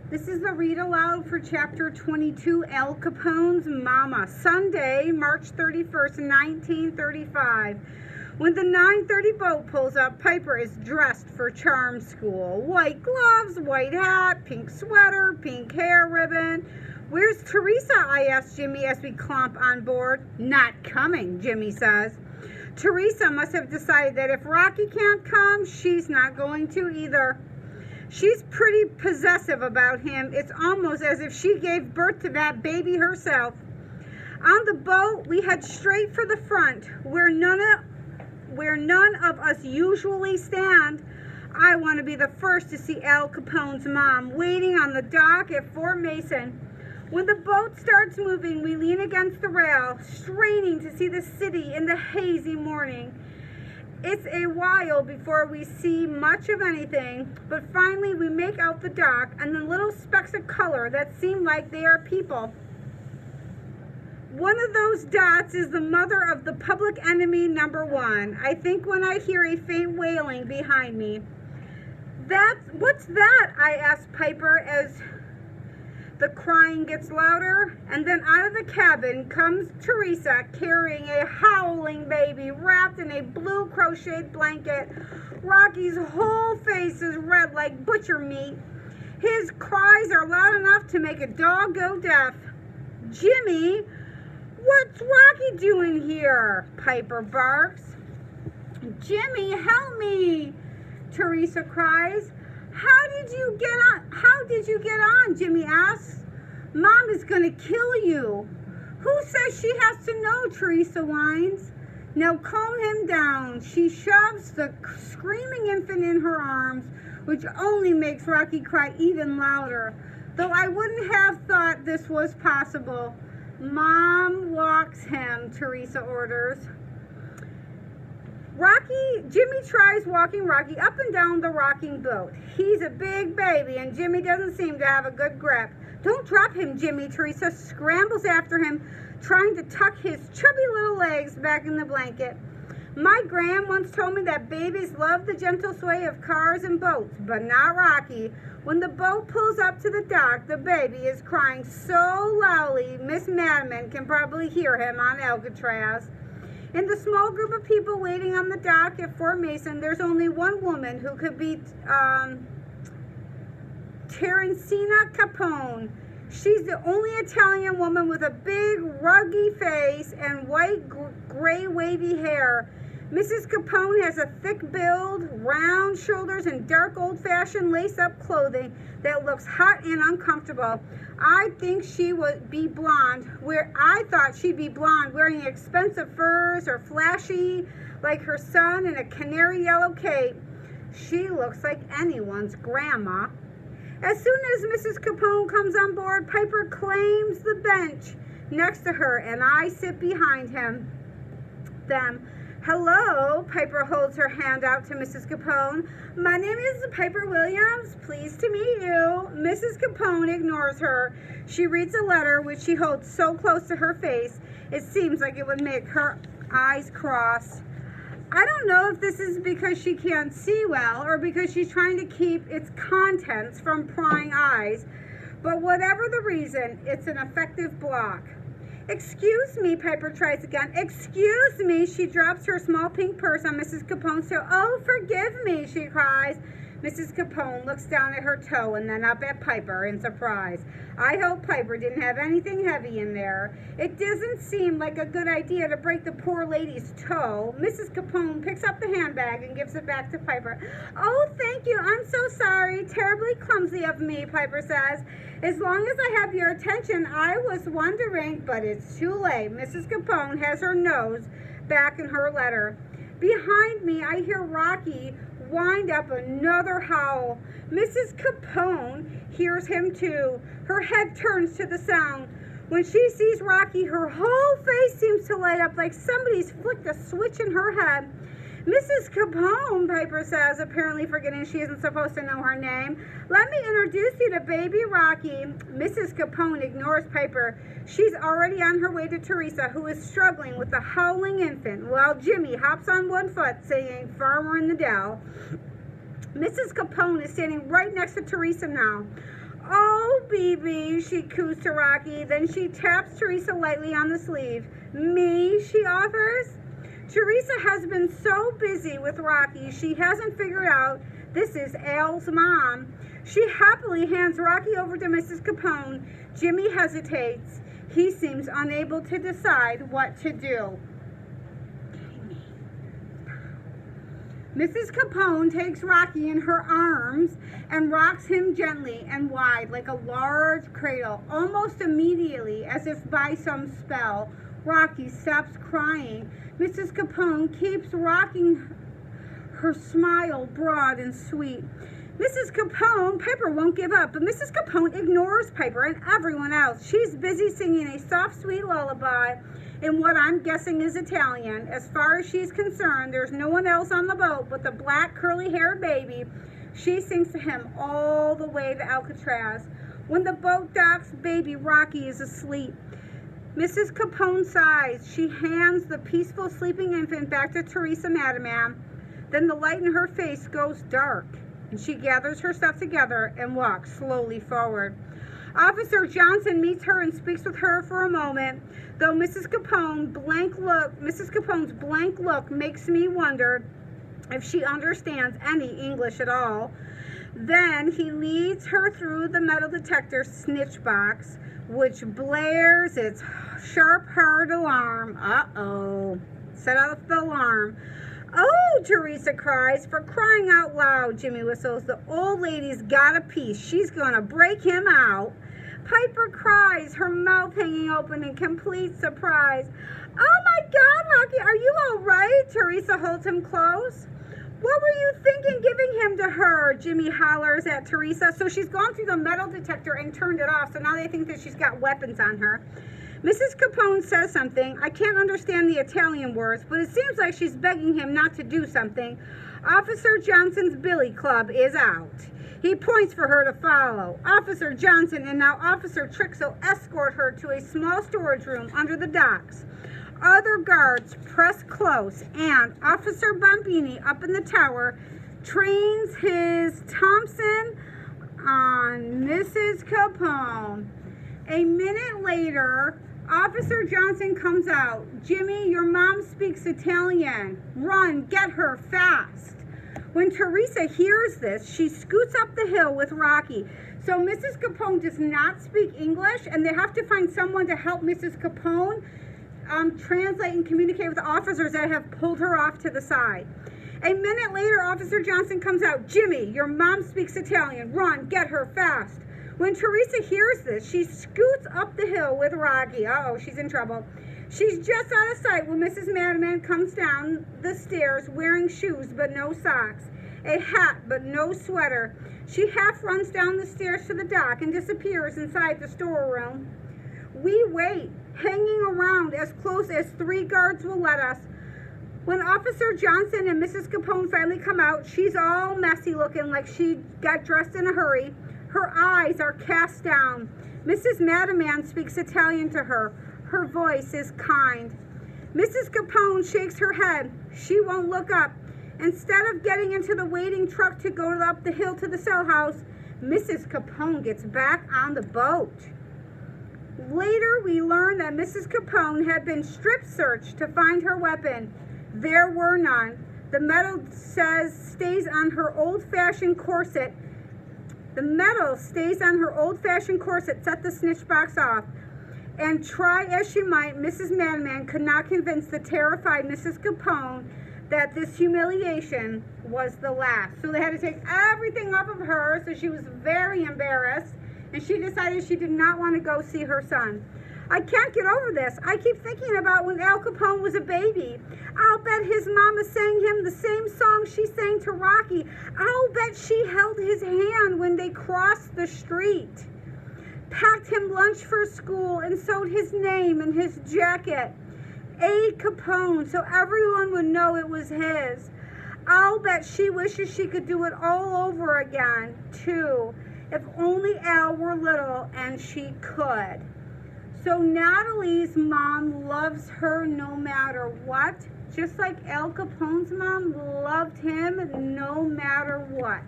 This is the read aloud for chapter 22, Al Capone's Mama, Sunday, March 31st, 1935. When the 9:30 boat pulls up, Piper is dressed for charm school. White gloves, white hat, pink sweater, pink hair ribbon. Where's Teresa? I asked Jimmy as we clomp on board. Not coming, Jimmy says. Teresa must have decided that if Rocky can't come, she's not going to either. She's pretty possessive about him. It's almost as if she gave birth to that baby herself. On the boat, we head straight for the front, where none of us usually stand. I want to be the first to see Al Capone's mom, waiting on the dock at Fort Mason. When the boat starts moving, we lean against the rail, straining to see the city in the hazy morning. It's a while before we see much of anything, but finally we make out the dock and the little specks of color that seem like they are people. One of those dots is the mother of the public enemy #1. I think when I hear a faint wailing behind me. What's that? I ask Piper as the crying gets louder, and then out of the cabin comes Teresa carrying a howling baby wrapped in a blue crocheted blanket. Rocky's whole face is red like butcher meat. His cries are loud enough to make a dog go deaf. Jimmy, what's Rocky doing here? Piper barks. Jimmy, help me, Teresa cries. How did you get on? Jimmy asks. Mom is going to kill you. Who says she has to know? Teresa whines. Now calm him down. She shoves the screaming infant in her arms, which only makes Rocky cry even louder, though I wouldn't have thought this was possible. Mom walks him, Teresa orders. Jimmy tries walking Rocky up and down the rocking boat. He's a big baby, and Jimmy doesn't seem to have a good grip. Don't drop him, Jimmy. Teresa scrambles after him, trying to tuck his chubby little legs back in the blanket. My gran once told me that babies love the gentle sway of cars and boats, but not Rocky. When the boat pulls up to the dock, the baby is crying so loudly, Miss Madman can probably hear him on Alcatraz. In the small group of people waiting on the dock at Fort Mason, there's only one woman who could be Teresina Capone. She's the only Italian woman with a big, ruggy face and white, gray, wavy hair. Mrs. Capone has a thick build, round shoulders, and dark, old-fashioned lace-up clothing that looks hot and uncomfortable. I think she would be blonde. I thought she'd be blonde, wearing expensive furs or flashy like her son in a canary yellow cape. She looks like anyone's grandma. As soon as Mrs. Capone comes on board, Piper claims the bench next to her, and I sit behind them. Hello, Piper holds her hand out to Mrs. Capone. My name is Piper Williams. Pleased to meet you. Mrs. Capone ignores her. She reads a letter which she holds so close to her face, it seems like it would make her eyes cross. I don't know if this is because she can't see well or because she's trying to keep its contents from prying eyes, but whatever the reason, it's an effective block. Excuse me, Piper tries again. Excuse me. She drops her small pink purse on Mrs. Capone's toe. Oh, forgive me, she cries. Mrs. Capone looks down at her toe and then up at Piper in surprise. I hope Piper didn't have anything heavy in there. It doesn't seem like a good idea to break the poor lady's toe. Mrs. Capone picks up the handbag and gives it back to Piper. Oh, thank you. I'm so sorry. Terribly clumsy of me, Piper says. As long as I have your attention, I was wondering, but it's too late. Mrs. Capone has her nose back in her letter. Behind me, I hear Rocky wind up another howl. Mrs. Capone hears him too. Her head turns to the sound. When she sees Rocky, her whole face seems to light up like somebody's flicked a switch in her head. Mrs. Capone, Piper says, apparently forgetting she isn't supposed to know her name. Let me introduce you to baby Rocky. Mrs. Capone ignores Piper. She's already on her way to Teresa, who is struggling with the howling infant, while Jimmy hops on one foot, singing Farmer in the Dell. Mrs. Capone is standing right next to Teresa now. Oh, baby, she coos to Rocky. Then she taps Teresa lightly on the sleeve. Me, she offers. Teresa has been so busy with Rocky, she hasn't figured out this is Al's mom. She happily hands Rocky over to Mrs. Capone. Jimmy hesitates. He seems unable to decide what to do. Mrs. Capone takes Rocky in her arms and rocks him gently and wide like a large cradle. Almost immediately, as if by some spell, Rocky stops crying. Mrs. Capone keeps rocking, her smile broad and sweet. Mrs. Capone, Piper won't give up, but Mrs. Capone ignores Piper and everyone else. She's busy singing a soft, sweet lullaby in what I'm guessing is Italian. As far as she's concerned, there's no one else on the boat but the black, curly-haired baby. She sings to him all the way to Alcatraz. When the boat docks, baby Rocky is asleep. Mrs. Capone sighs. She hands the peaceful, sleeping infant back to Teresa Madaman. Then the light in her face goes dark, and she gathers her stuff together and walks slowly forward. Officer Johnson meets her and speaks with her for a moment, though Mrs. Capone's blank look makes me wonder if she understands any English at all. Then he leads her through the metal detector snitch box, which blares its sharp, hard alarm. Uh-oh. Set off the alarm. Oh, Teresa cries. For crying out loud, Jimmy whistles. The old lady's got a piece. She's going to break him out. Piper cries, her mouth hanging open in complete surprise. Oh, my God, Rocky, are you all right? Teresa holds him close. What were you thinking giving him to her? Jimmy hollers at Teresa. So she's gone through the metal detector and turned it off, so now they think that she's got weapons on her. Mrs. Capone says something. I can't understand the Italian words, but it seems like she's begging him not to do something. Officer Johnson's billy club is out. He points for her to follow. Officer Johnson and now Officer Trixel escort her to a small storage room under the docks. Other guards press close, and Officer Bombini up in the tower trains his Thompson on Mrs. Capone. A minute later, Officer Johnson comes out. Jimmy, your mom speaks Italian. Run, get her fast. When Teresa hears this, she scoots up the hill with Rocky. So Mrs. Capone does not speak English, and they have to find someone to help Mrs. Capone translate and communicate with the officers that have pulled her off to the side. A minute later, Officer Johnson comes out. Jimmy, your mom speaks Italian. Run, get her fast. When Teresa hears this, she scoots up the hill with Rocky. Uh-oh, she's in trouble. She's just out of sight when Mrs. Madaman comes down the stairs wearing shoes but no socks, a hat but no sweater. She half runs down the stairs to the dock and disappears inside the storeroom. We wait, hanging around as close as 3 guards will let us. When Officer Johnson and Mrs. Capone finally come out, she's all messy looking like she got dressed in a hurry. Her eyes are cast down. Mrs. Madaman speaks Italian to her. Her voice is kind. Mrs. Capone shakes her head. She won't look up. Instead of getting into the waiting truck to go up the hill to the cell house, Mrs. Capone gets back on the boat. Later, we learn that Mrs. Capone had been strip searched to find her weapon. There were none. The metal stays on her old-fashioned corset. The metal stays on her old-fashioned corset, set the snitch box off. And try as she might, Mrs. Madaman could not convince the terrified Mrs. Capone that this humiliation was the last. So they had to take everything off of her, so she was very embarrassed, and she decided she did not want to go see her son. I can't get over this. I keep thinking about when Al Capone was a baby. I'll bet his mama sang him the same song she sang to Rocky. I'll bet she held his hand when they crossed the street, packed him lunch for school, and sewed his name in his jacket. A. Capone, so everyone would know it was his. I'll bet she wishes she could do it all over again, too. If only Al were little and she could. So Natalie's mom loves her no matter what, just like Al Capone's mom loved him no matter what.